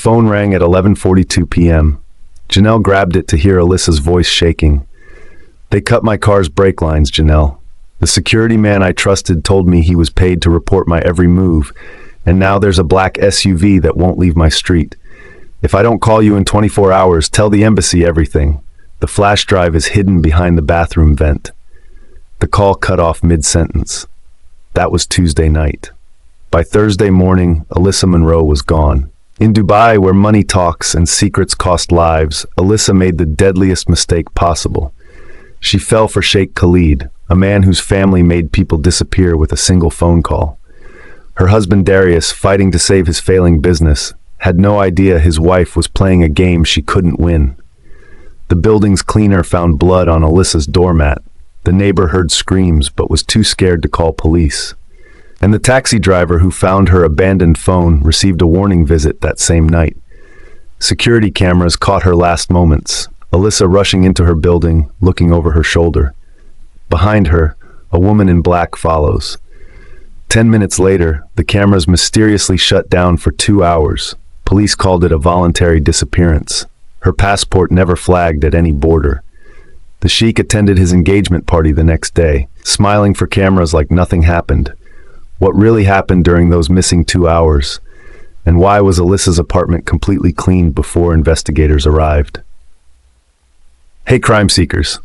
phone rang at 11:42 p.m. Janelle grabbed it to hear Alyssa's voice shaking. "They cut my car's brake lines, Janelle. The security man I trusted told me he was paid to report my every move, and now there's a black SUV that won't leave my street. If I don't call you in 24 hours, tell the embassy everything. The flash drive is hidden behind the bathroom vent." The call cut off mid-sentence. That was Tuesday night. By Thursday morning, Alyssa Monroe was gone. In Dubai, where money talks and secrets cost lives, Alyssa made the deadliest mistake possible. She fell for Sheikh Khalid, a man whose family made people disappear with a single phone call. Her husband Darius, fighting to save his failing business, had no idea his wife was playing a game she couldn't win. The building's cleaner found blood on Alyssa's doormat. The neighbor heard screams but was too scared to call police. And the taxi driver who found her abandoned phone received a warning visit that same night. Security cameras caught her last moments, Alyssa rushing into her building, looking over her shoulder. Behind her, a woman in black follows. 10 minutes later, the cameras mysteriously shut down for 2 hours. Police called it a voluntary disappearance. Her passport never flagged at any border. The Sheikh attended his engagement party the next day, smiling for cameras like nothing happened. What really happened during those missing 2 hours? And why was Alyssa's apartment completely cleaned before investigators arrived? Hey crime seekers,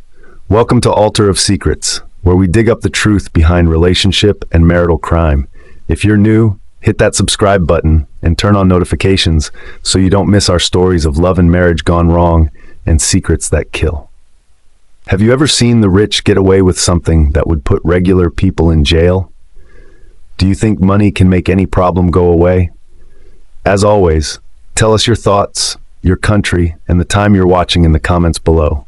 welcome to Altar of Secrets, where we dig up the truth behind relationship and marital crime. If you're new, hit that subscribe button and turn on notifications so you don't miss our stories of love and marriage gone wrong and secrets that kill. Have you ever seen the rich get away with something that would put regular people in jail? Do you think money can make any problem go away? As always, tell us your thoughts, your country, and the time you're watching in the comments below.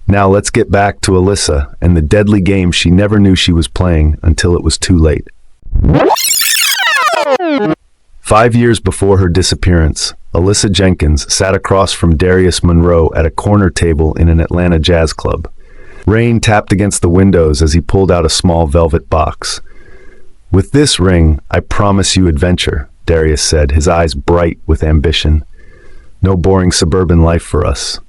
Now let's get back to Alyssa and the deadly game she never knew she was playing until it was too late. 5 years before her disappearance, Alyssa Jenkins sat across from Darius Monroe at a corner table in an Atlanta jazz club. Rain tapped against the windows as he pulled out a small velvet box. "With this ring, I promise you adventure," Darius said, his eyes bright with ambition. "No boring suburban life for us."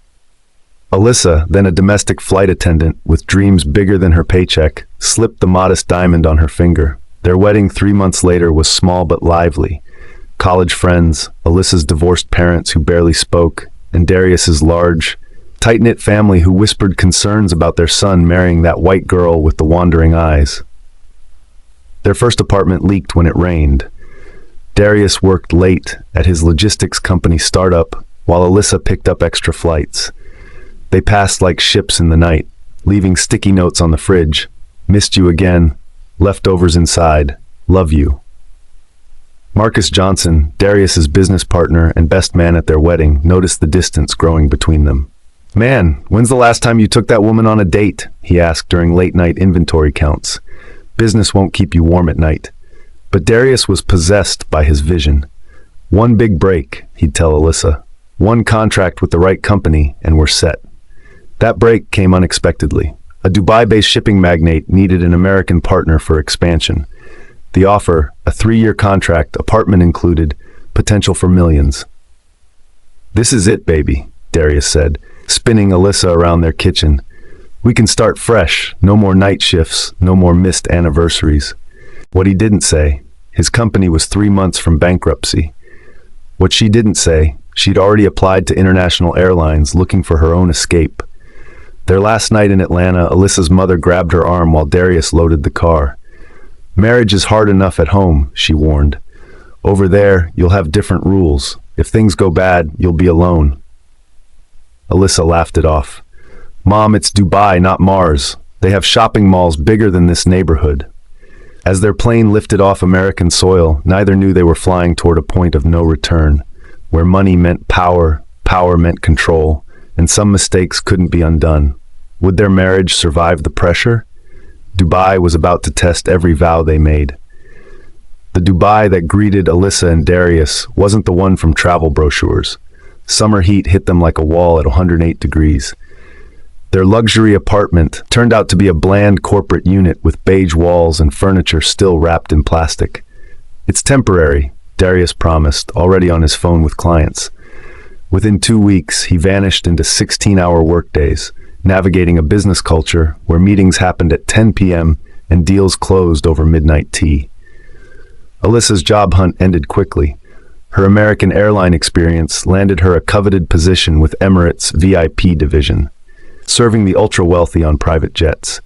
Alyssa, then a domestic flight attendant with dreams bigger than her paycheck, slipped the modest diamond on her finger. Their wedding 3 months later was small but lively. College friends, Alyssa's divorced parents who barely spoke, and Darius's large, tight-knit family who whispered concerns about their son marrying that white girl with the wandering eyes. Their first apartment leaked when it rained. Darius worked late at his logistics company startup while Alyssa picked up extra flights. They passed like ships in the night, leaving sticky notes on the fridge. "Missed you again. Leftovers inside. Love you." Marcus Johnson, Darius's business partner and best man at their wedding, noticed the distance growing between them. "Man, when's the last time you took that woman on a date?" he asked during late-night inventory counts. Business won't keep you warm at night. But Darius was possessed by his vision. "One big break," he'd tell Alyssa. "One contract with the right company, and we're set." That break came unexpectedly. A Dubai-based shipping magnate needed an American partner for expansion. The offer, a 3-year contract, apartment included, potential for millions. "This is it, baby," Darius said, spinning Alyssa around their kitchen. "We can start fresh, no more night shifts, no more missed anniversaries." What he didn't say, his company was 3 months from bankruptcy. What she didn't say, she'd already applied to international airlines looking for her own escape. Their last night in Atlanta, Alyssa's mother grabbed her arm while Darius loaded the car. "Marriage is hard enough at home," she warned. "Over there, you'll have different rules. If things go bad, you'll be alone." Alyssa laughed it off. "Mom, it's Dubai, not Mars. They have shopping malls bigger than this neighborhood." As their plane lifted off American soil, neither knew they were flying toward a point of no return, where money meant power, power meant control, and some mistakes couldn't be undone. Would their marriage survive the pressure? Dubai was about to test every vow they made. The Dubai that greeted Alyssa and Darius wasn't the one from travel brochures. Summer heat hit them like a wall at 108 degrees. Their luxury apartment turned out to be a bland corporate unit with beige walls and furniture still wrapped in plastic. "It's temporary," Darius promised, already on his phone with clients. Within 2 weeks, he vanished into 16-hour workdays, navigating a business culture where meetings happened at 10 p.m. and deals closed over midnight tea. Alyssa's job hunt ended quickly. Her American airline experience landed her a coveted position with Emirates' VIP division, serving the ultra-wealthy on private jets.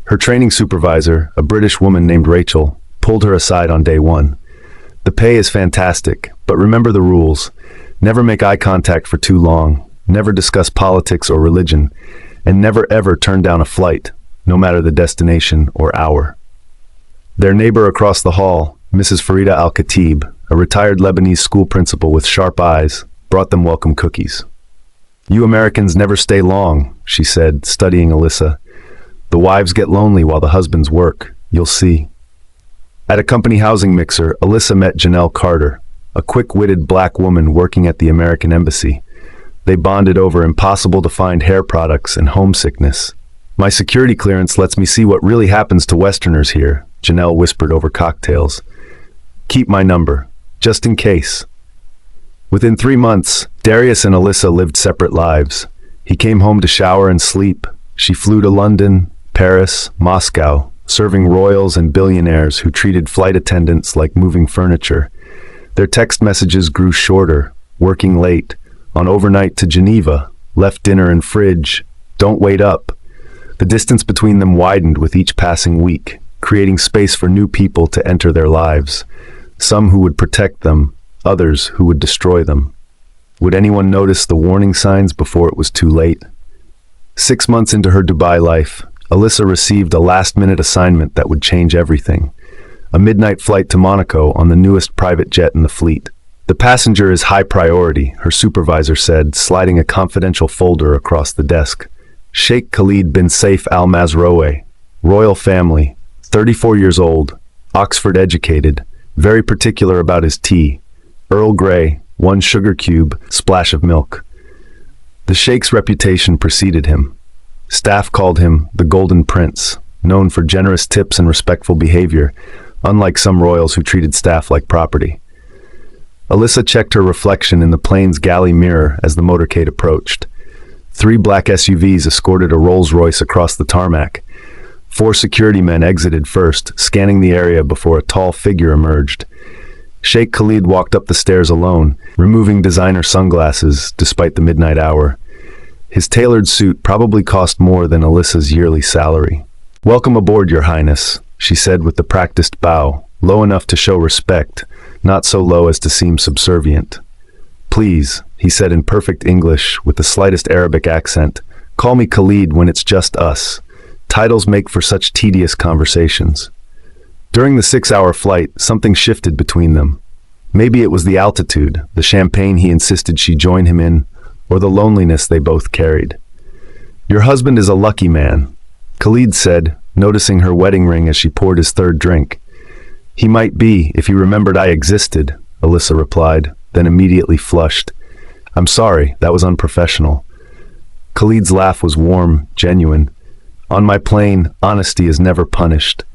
Her training supervisor, a British woman named Rachel, pulled her aside on day one. The pay is fantastic, but remember the rules. Never make eye contact for too long, never discuss politics or religion, and never ever turn down a flight, no matter the destination or hour. Their neighbor across the hall, Mrs. Farida Al-Khatib, a retired Lebanese school principal with sharp eyes, brought them welcome cookies. "You Americans never stay long," she said, studying Alyssa. "The wives get lonely while the husbands work. You'll see." At a company housing mixer, Alyssa met Janelle Carter, a quick-witted black woman working at the American Embassy. They bonded over impossible-to-find hair products and homesickness. "My security clearance lets me see what really happens to Westerners here," Janelle whispered over cocktails. "Keep my number, just in case." Within 3 months, Darius and Alyssa lived separate lives. He came home to shower and sleep. She flew to London, Paris, Moscow, serving royals and billionaires who treated flight attendants like moving furniture. Their text messages grew shorter, working late, on overnight to Geneva, left dinner in fridge, don't wait up. The distance between them widened with each passing week, creating space for new people to enter their lives. Some who would protect them, others who would destroy them. Would anyone notice the warning signs before it was too late? 6 months into her Dubai life, Alyssa received a last-minute assignment that would change everything. A midnight flight to Monaco on the newest private jet in the fleet. "The passenger is high priority," her supervisor said, sliding a confidential folder across the desk. "Sheikh Khalid bin Saif Al Mazrouei, royal family, 34 years old, Oxford educated, very particular about his tea. Earl Grey, 1 sugar cube, splash of milk." The Sheikh's reputation preceded him. Staff called him the Golden Prince, known for generous tips and respectful behavior, unlike some royals who treated staff like property. Alyssa checked her reflection in the plane's galley mirror as the motorcade approached. 3 black SUVs escorted a Rolls-Royce across the tarmac. 4 security men exited first, scanning the area before a tall figure emerged. Sheikh Khalid walked up the stairs alone, removing designer sunglasses despite the midnight hour. His tailored suit probably cost more than Alyssa's yearly salary. "Welcome aboard, Your Highness," she said with the practiced bow, low enough to show respect, not so low as to seem subservient. "Please," he said in perfect English with the slightest Arabic accent, "call me Khalid when it's just us. Titles make for such tedious conversations." During the 6-hour flight, something shifted between them. Maybe it was the altitude, the champagne he insisted she join him in, or the loneliness they both carried. "Your husband is a lucky man," Khalid said, noticing her wedding ring as she poured his 3rd drink. "He might be, if he remembered I existed," Alyssa replied, then immediately flushed. "I'm sorry, that was unprofessional." Khalid's laugh was warm, genuine. "On my plane, honesty is never punished."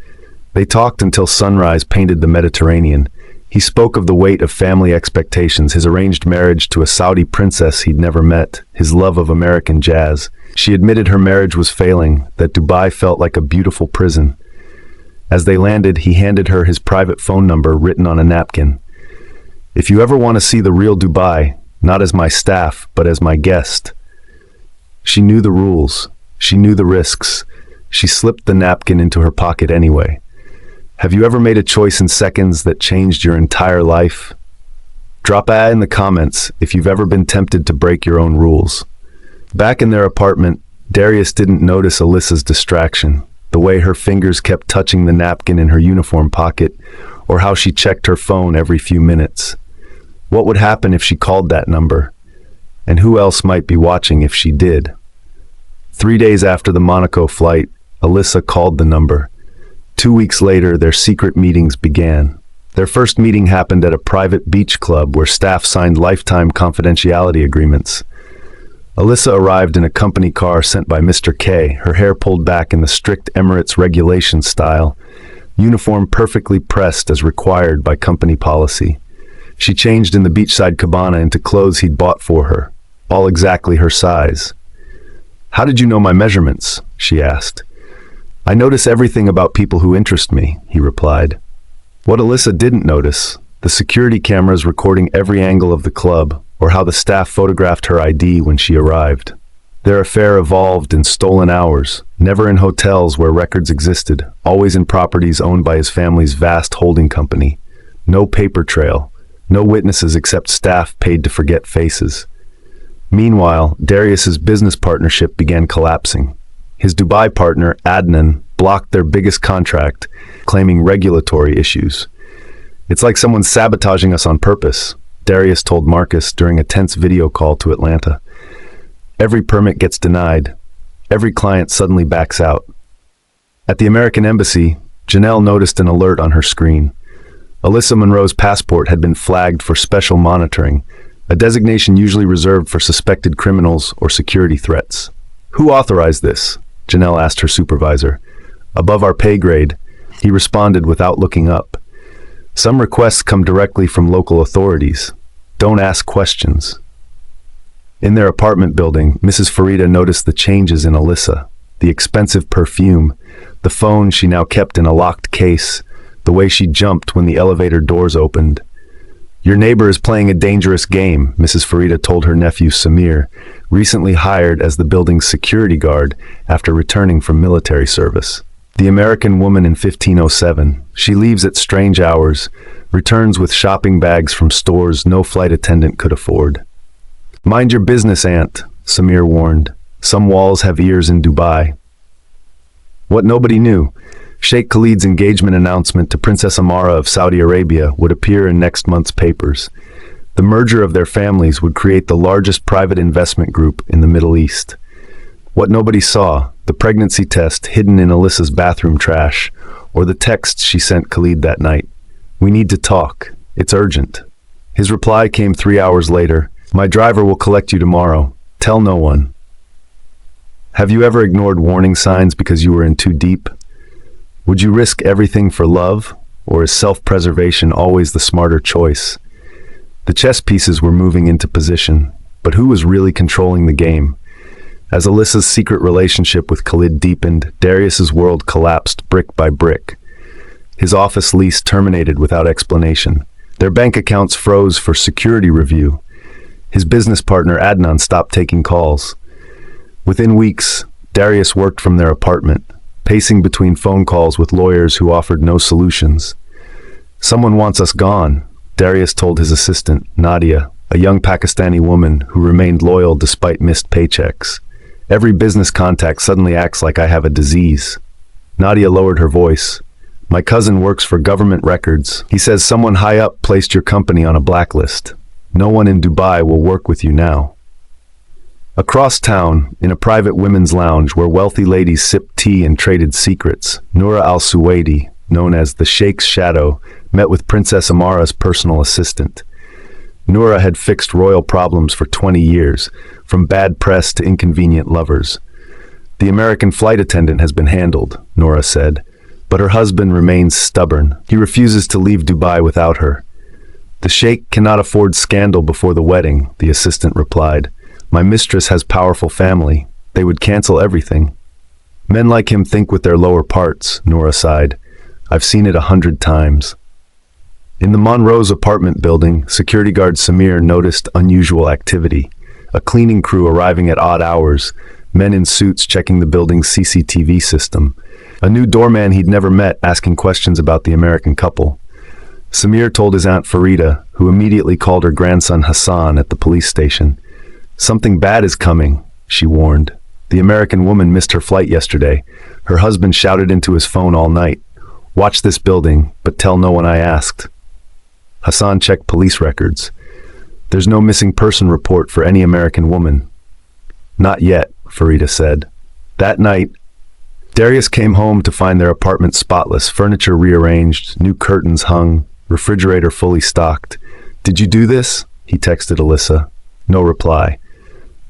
They talked until sunrise painted the Mediterranean. He spoke of the weight of family expectations, his arranged marriage to a Saudi princess he'd never met, his love of American jazz. She admitted her marriage was failing, that Dubai felt like a beautiful prison. As they landed, he handed her his private phone number written on a napkin. "If you ever want to see the real Dubai, not as my staff, but as my guest." She knew the rules. She knew the risks. She slipped the napkin into her pocket anyway. Have you ever made a choice in seconds that changed your entire life? Drop a in the comments if you've ever been tempted to break your own rules. Back in their apartment, Darius didn't notice Alyssa's distraction, the way her fingers kept touching the napkin in her uniform pocket, or how she checked her phone every few minutes. What would happen if she called that number? And who else might be watching if she did? 3 days after the Monaco flight, Alyssa called the number. 2 weeks later, their secret meetings began. Their first meeting happened at a private beach club where staff signed lifetime confidentiality agreements. Alyssa arrived in a company car sent by Mr. K, her hair pulled back in the strict Emirates regulation style, uniform perfectly pressed as required by company policy. She changed in the beachside cabana into clothes he'd bought for her, all exactly her size. "How did you know my measurements?" she asked. "I notice everything about people who interest me," he replied. What Alyssa didn't notice, the security cameras recording every angle of the club, or how the staff photographed her ID when she arrived. Their affair evolved in stolen hours, never in hotels where records existed, always in properties owned by his family's vast holding company. No paper trail, no witnesses except staff paid to forget faces. Meanwhile, Darius's business partnership began collapsing. His Dubai partner, Adnan, blocked their biggest contract, claiming regulatory issues. "It's like someone's sabotaging us on purpose," Darius told Marcus during a tense video call to Atlanta. "Every permit gets denied. Every client suddenly backs out." At the American embassy, Janelle noticed an alert on her screen. Alyssa Monroe's passport had been flagged for special monitoring, a designation usually reserved for suspected criminals or security threats. "Who authorized this?" Janelle asked her supervisor. "Above our pay grade," he responded without looking up. "Some requests come directly from local authorities. Don't ask questions." In their apartment building, Mrs. Farida noticed the changes in Alyssa, the expensive perfume, the phone she now kept in a locked case, the way she jumped when the elevator doors opened. "Your neighbor is playing a dangerous game," Mrs. Farida told her nephew Samir, recently hired as the building's security guard after returning from military service. The American woman in 1507, she leaves at strange hours, returns with shopping bags from stores no flight attendant could afford. "Mind your business, Aunt," Samir warned. "Some walls have ears in Dubai." What nobody knew, Sheikh Khalid's engagement announcement to Princess Amara of Saudi Arabia would appear in next month's papers. The merger of their families would create the largest private investment group in the Middle East. What nobody saw, the pregnancy test hidden in Alyssa's bathroom trash, or the texts she sent Khalid that night. "We need to talk. It's urgent." His reply came 3 hours later. "My driver will collect you tomorrow. Tell no one." Have you ever ignored warning signs because you were in too deep? Would you risk everything for love, or is self-preservation always the smarter choice? The chess pieces were moving into position, but who was really controlling the game? As Alyssa's secret relationship with Khalid deepened, Darius's world collapsed brick by brick. His office lease terminated without explanation. Their bank accounts froze for security review. His business partner Adnan stopped taking calls. Within weeks, Darius worked from their apartment, pacing between phone calls with lawyers who offered no solutions. "Someone wants us gone," Darius told his assistant, Nadia, a young Pakistani woman who remained loyal despite missed paychecks. "Every business contact suddenly acts like I have a disease." Nadia lowered her voice. "My cousin works for government records. He says someone high up placed your company on a blacklist. No one in Dubai will work with you now." Across town, in a private women's lounge where wealthy ladies sipped tea and traded secrets, Noura al-Suwaidi, known as the Sheikh's shadow, met with Princess Amara's personal assistant. Noura had fixed royal problems for 20 years, from bad press to inconvenient lovers. "The American flight attendant has been handled," Noura said, but her husband remains stubborn. He refuses to leave Dubai without her. "The Sheikh cannot afford scandal before the wedding," the assistant replied. "My mistress has powerful family. They would cancel everything." "Men like him think with their lower parts," Noura sighed. "I've seen it 100 times." In the Monroe's apartment building, security guard Samir noticed unusual activity. A cleaning crew arriving at odd hours, men in suits checking the building's CCTV system. A new doorman he'd never met asking questions about the American couple. Samir told his Aunt Farida, who immediately called her grandson Hassan at the police station. "Something bad is coming," she warned. "The American woman missed her flight yesterday. Her husband shouted into his phone all night. Watch this building, but tell no one I asked." Hassan checked police records. "There's no missing person report for any American woman." "Not yet," Farida said. That night, Darius came home to find their apartment spotless, furniture rearranged, new curtains hung, refrigerator fully stocked. "Did you do this?" he texted Alyssa. No reply.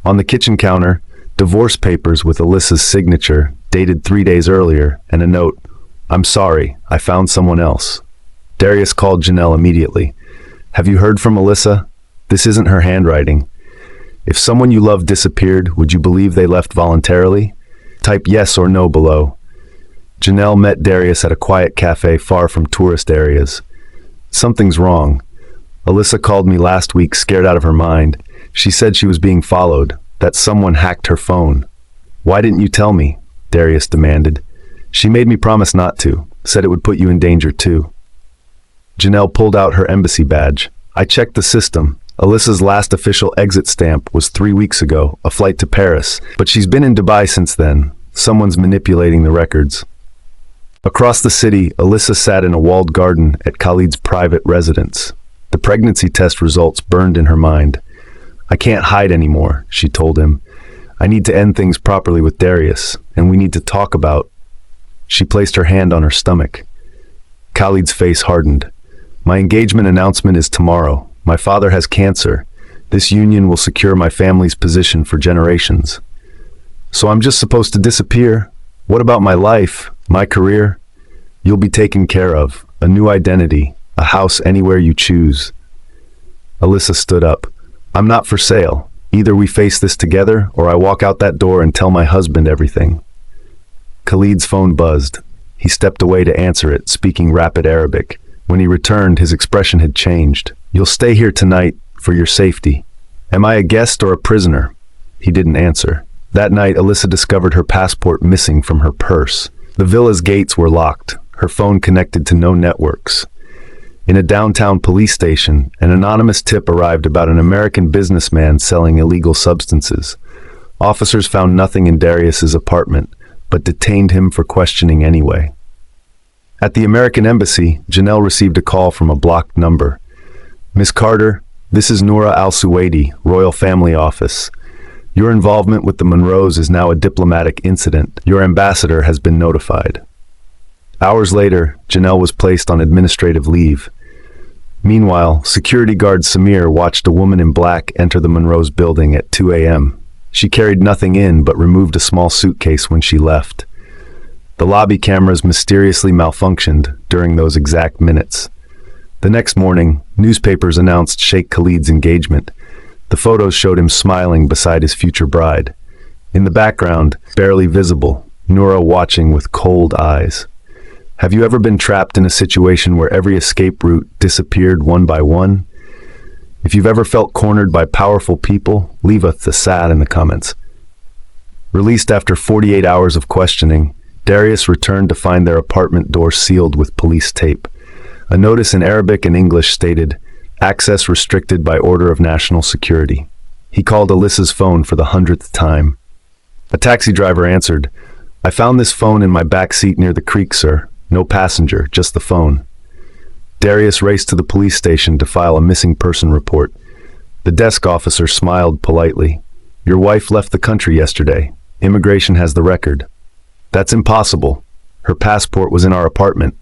On the kitchen counter, divorce papers with Alyssa's signature, dated 3 days earlier, and a note, "I'm sorry, I found someone else." Darius called Janelle immediately. Have you heard from Alyssa? This isn't her handwriting. If someone you love disappeared, would you believe they left voluntarily? Type yes or no below. Janelle met Darius at a quiet cafe far from tourist areas. Something's wrong. Alyssa called me last week scared out of her mind. She said she was being followed, that someone hacked her phone. Why didn't you tell me? Darius demanded. She made me promise not to, said it would put you in danger too. Janelle pulled out her embassy badge. I checked the system. Alyssa's last official exit stamp was 3 weeks ago, a flight to Paris, but she's been in Dubai since then. Someone's manipulating the records. Across the city, Alyssa sat in a walled garden at Khalid's private residence. The pregnancy test results burned in her mind. I can't hide anymore, she told him. I need to end things properly with Darius, and we need to talk about... She placed her hand on her stomach. Khalid's face hardened. My engagement announcement is tomorrow. My father has cancer. This union will secure my family's position for generations. So I'm just supposed to disappear? What about my life, my career? You'll be taken care of. A new identity, a house anywhere you choose. Alyssa stood up. I'm not for sale. Either we face this together, or I walk out that door and tell my husband everything. Khalid's phone buzzed. He stepped away to answer it, speaking rapid Arabic. When he returned, his expression had changed. You'll stay here tonight, for your safety. Am I a guest or a prisoner? He didn't answer. That night, Alyssa discovered her passport missing from her purse. The villa's gates were locked, her phone connected to no networks. In a downtown police station, an anonymous tip arrived about an American businessman selling illegal substances. Officers found nothing in Darius's apartment, but detained him for questioning anyway. At the American embassy, Janelle received a call from a blocked number. Miss Carter, this is Noura Al-Suwaidi, Royal Family Office. Your involvement with the Monroes is now a diplomatic incident. Your ambassador has been notified. Hours later, Janelle was placed on administrative leave. Meanwhile, security guard Samir watched a woman in black enter the Monroes building at 2 a.m. She carried nothing in but removed a small suitcase when she left. The lobby cameras mysteriously malfunctioned during those exact minutes. The next morning, newspapers announced Sheikh Khalid's engagement. The photos showed him smiling beside his future bride. In the background, barely visible, Noura watching with cold eyes. Have you ever been trapped in a situation where every escape route disappeared one by one? If you've ever felt cornered by powerful people, leave us the sad in the comments. Released after 48 hours of questioning, Darius returned to find their apartment door sealed with police tape. A notice in Arabic and English stated, access restricted by order of national security. He called Alyssa's phone for the 100th time. A taxi driver answered, I found this phone in my back seat near the creek, sir. No passenger, just the phone. Darius raced to the police station to file a missing person report. The desk officer smiled politely. Your wife left the country yesterday. Immigration has the record. That's impossible. Her passport was in our apartment.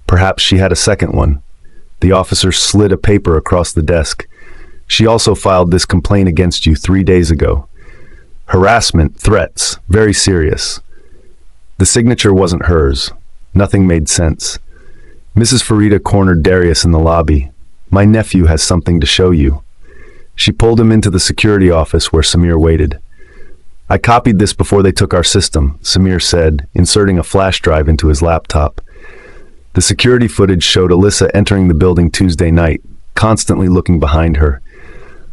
Perhaps she had a second one. The officer slid a paper across the desk. She also filed this complaint against you 3 days ago. Harassment, threats, very serious. The signature wasn't hers. Nothing made sense. Mrs. Farida cornered Darius in the lobby. My nephew has something to show you. She pulled him into the security office where Samir waited. I copied this before they took our system, Samir said, inserting a flash drive into his laptop. The security footage showed Alyssa entering the building Tuesday night, constantly looking behind her.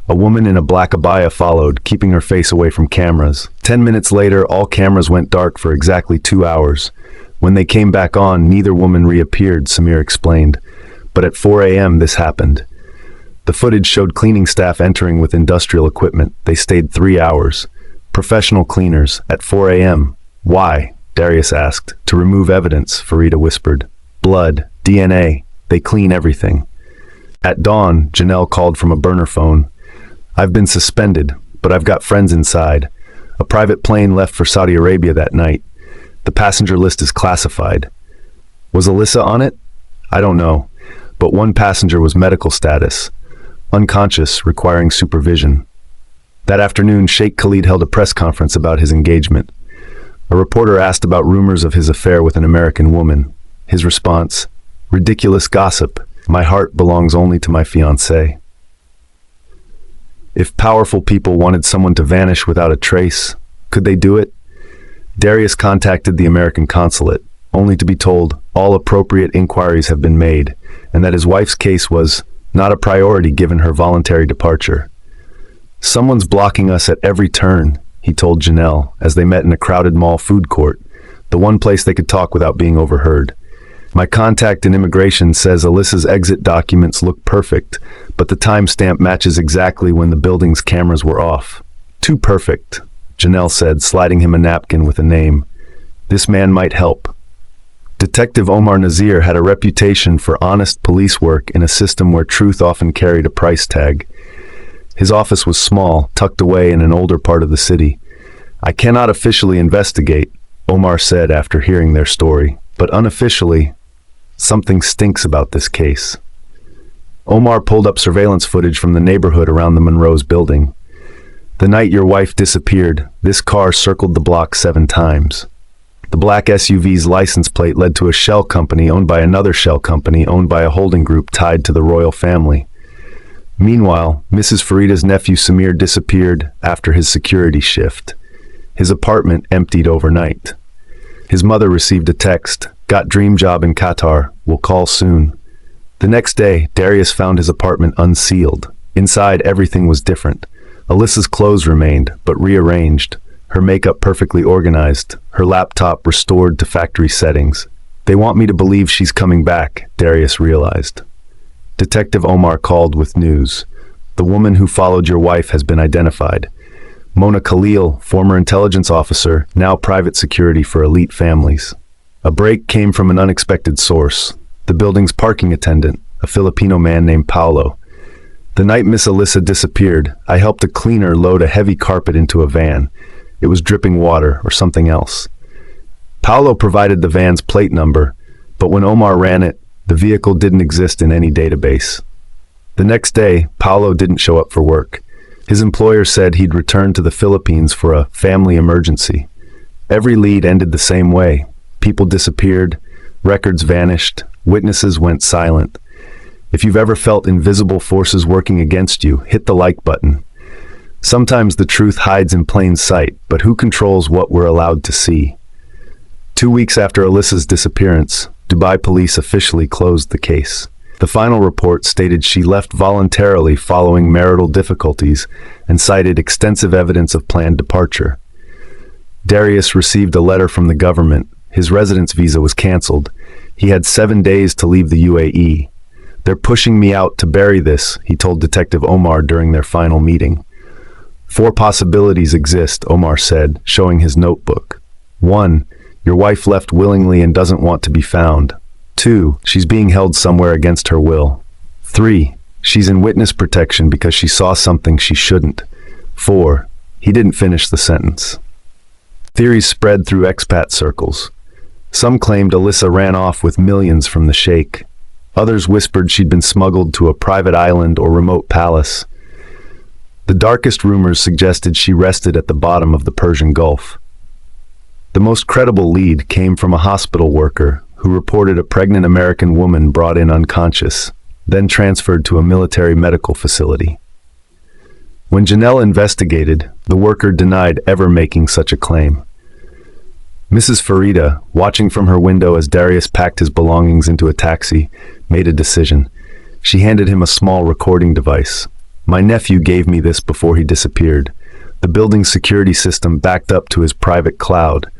A woman in a black abaya followed, keeping her face away from cameras. 10 minutes later, all cameras went dark for exactly 2 hours. When they came back on, neither woman reappeared, Samir explained. But at 4 a.m. this happened. The footage showed cleaning staff entering with industrial equipment. They stayed 3 hours. Professional cleaners, at 4 a.m. Why? Darius asked. To remove evidence, Farida whispered. Blood, DNA, they clean everything. At dawn, Janelle called from a burner phone. I've been suspended, but I've got friends inside. A private plane left for Saudi Arabia that night. The passenger list is classified. Was Alyssa on it? I don't know, but one passenger was medical status, unconscious, requiring supervision. That afternoon, Sheikh Khalid held a press conference about his engagement. A reporter asked about rumors of his affair with an American woman. His response, ridiculous gossip. My heart belongs only to my fiancée. If powerful people wanted someone to vanish without a trace, could they do it? Darius contacted the American consulate, only to be told all appropriate inquiries have been made, and that his wife's case was not a priority given her voluntary departure. Someone's blocking us at every turn, he told Janelle as they met in a crowded mall food court, the one place they could talk without being overheard. My contact in immigration says Alyssa's exit documents look perfect, but the timestamp matches exactly when the building's cameras were off. Too perfect, Janelle said, sliding him a napkin with a name. This man might help. Detective Omar Nazir had a reputation for honest police work in a system where truth often carried a price tag. His office was small, tucked away in an older part of the city. I cannot officially investigate, Omar said after hearing their story, but unofficially, something stinks about this case. Omar pulled up surveillance footage from the neighborhood around the Monroe's building. The night your wife disappeared, this car circled the block 7 times. The black SUV's license plate led to a shell company owned by another shell company owned by a holding group tied to the royal family. Meanwhile, Mrs. Farida's nephew Samir disappeared after his security shift. His apartment emptied overnight. His mother received a text, "Got dream job in Qatar, will call soon." The next day, Darius found his apartment unsealed. Inside, everything was different. Alyssa's clothes remained, but rearranged. Her makeup perfectly organized, her laptop restored to factory settings. They want me to believe she's coming back, Darius realized. Detective Omar called with news. The woman who followed your wife has been identified. Mona Khalil, former intelligence officer, now private security for elite families. A break came from an unexpected source. The building's parking attendant, a Filipino man named Paolo. The night Miss Alyssa disappeared, I helped a cleaner load a heavy carpet into a van. It was dripping water or something else. Paolo provided the van's plate number, but when Omar ran it, the vehicle didn't exist in any database. The next day, Paolo didn't show up for work. His employer said he'd returned to the Philippines for a family emergency. Every lead ended the same way. People disappeared, records vanished, witnesses went silent. If you've ever felt invisible forces working against you, hit the like button. Sometimes the truth hides in plain sight, but who controls what we're allowed to see? 2 weeks after Alyssa's disappearance, Dubai police officially closed the case. The final report stated she left voluntarily following marital difficulties and cited extensive evidence of planned departure. Darius received a letter from the government. His residence visa was canceled. He had 7 days to leave the UAE. They're pushing me out to bury this, he told Detective Omar during their final meeting. 4 possibilities exist, Omar said, showing his notebook. 1. Your wife left willingly and doesn't want to be found. 2. She's being held somewhere against her will. 3. She's in witness protection because she saw something she shouldn't. 4. He didn't finish the sentence. Theories spread through expat circles. Some claimed Alyssa ran off with millions from the Sheikh. Others whispered she'd been smuggled to a private island or remote palace. The darkest rumors suggested she rested at the bottom of the Persian Gulf. The most credible lead came from a hospital worker who reported a pregnant American woman brought in unconscious, then transferred to a military medical facility. When Janelle investigated, the worker denied ever making such a claim. Mrs. Farida, watching from her window as Darius packed his belongings into a taxi, made a decision. She handed him a small recording device. My nephew gave me this before he disappeared. The building's security system backed up to his private cloud.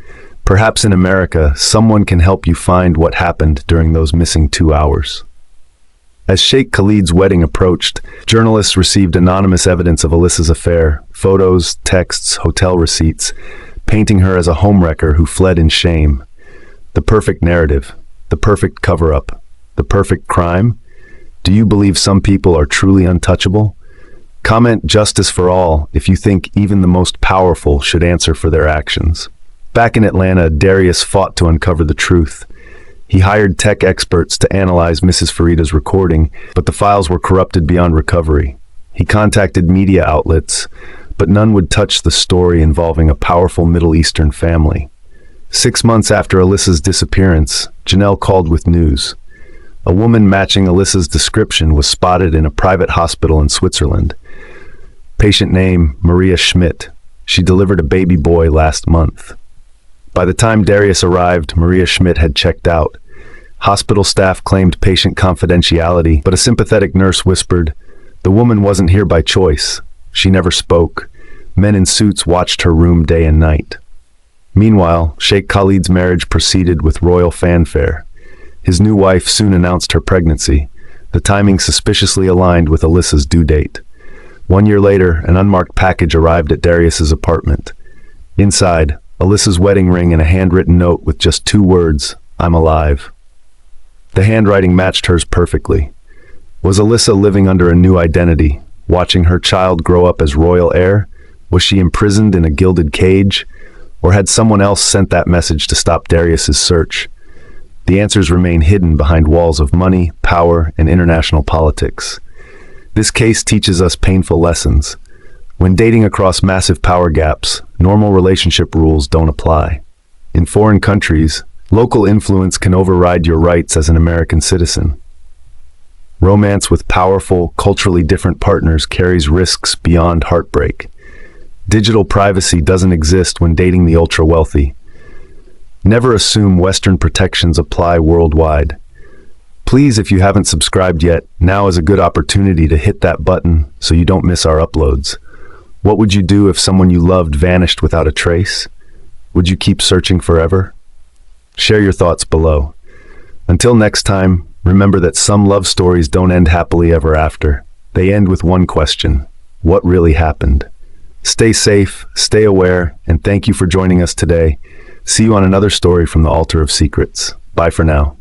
Perhaps in America, someone can help you find what happened during those missing 2 hours. As Sheikh Khalid's wedding approached, journalists received anonymous evidence of Alyssa's affair, photos, texts, hotel receipts, painting her as a homewrecker who fled in shame. The perfect narrative, the perfect cover-up, the perfect crime? Do you believe some people are truly untouchable? Comment "Justice for all" if you think even the most powerful should answer for their actions. Back in Atlanta, Darius fought to uncover the truth. He hired tech experts to analyze Mrs. Farida's recording, but the files were corrupted beyond recovery. He contacted media outlets, but none would touch the story involving a powerful Middle Eastern family. 6 months after Alyssa's disappearance, Janelle called with news. A woman matching Alyssa's description was spotted in a private hospital in Switzerland. Patient name, Maria Schmidt. She delivered a baby boy last month. By the time Darius arrived, Maria Schmidt had checked out. Hospital staff claimed patient confidentiality, but a sympathetic nurse whispered, "The woman wasn't here by choice." She never spoke. Men in suits watched her room day and night. Meanwhile, Sheikh Khalid's marriage proceeded with royal fanfare. His new wife soon announced her pregnancy. The timing suspiciously aligned with Alyssa's due date. 1 year later, an unmarked package arrived at Darius's apartment. Inside, Alyssa's wedding ring and a handwritten note with just 2 words, "I'm alive." The handwriting matched hers perfectly. Was Alyssa living under a new identity, watching her child grow up as royal heir? Was she imprisoned in a gilded cage? Or had someone else sent that message to stop Darius's search? The answers remain hidden behind walls of money, power, and international politics. This case teaches us painful lessons. When dating across massive power gaps, normal relationship rules don't apply. In foreign countries, local influence can override your rights as an American citizen. Romance with powerful, culturally different partners carries risks beyond heartbreak. Digital privacy doesn't exist when dating the ultra-wealthy. Never assume Western protections apply worldwide. Please, if you haven't subscribed yet, now is a good opportunity to hit that button so you don't miss our uploads. What would you do if someone you loved vanished without a trace? Would you keep searching forever? Share your thoughts below. Until next time, remember that some love stories don't end happily ever after. They end with one question: what really happened? Stay safe, stay aware, and thank you for joining us today. See you on another story from the Altar of Secrets. Bye for now.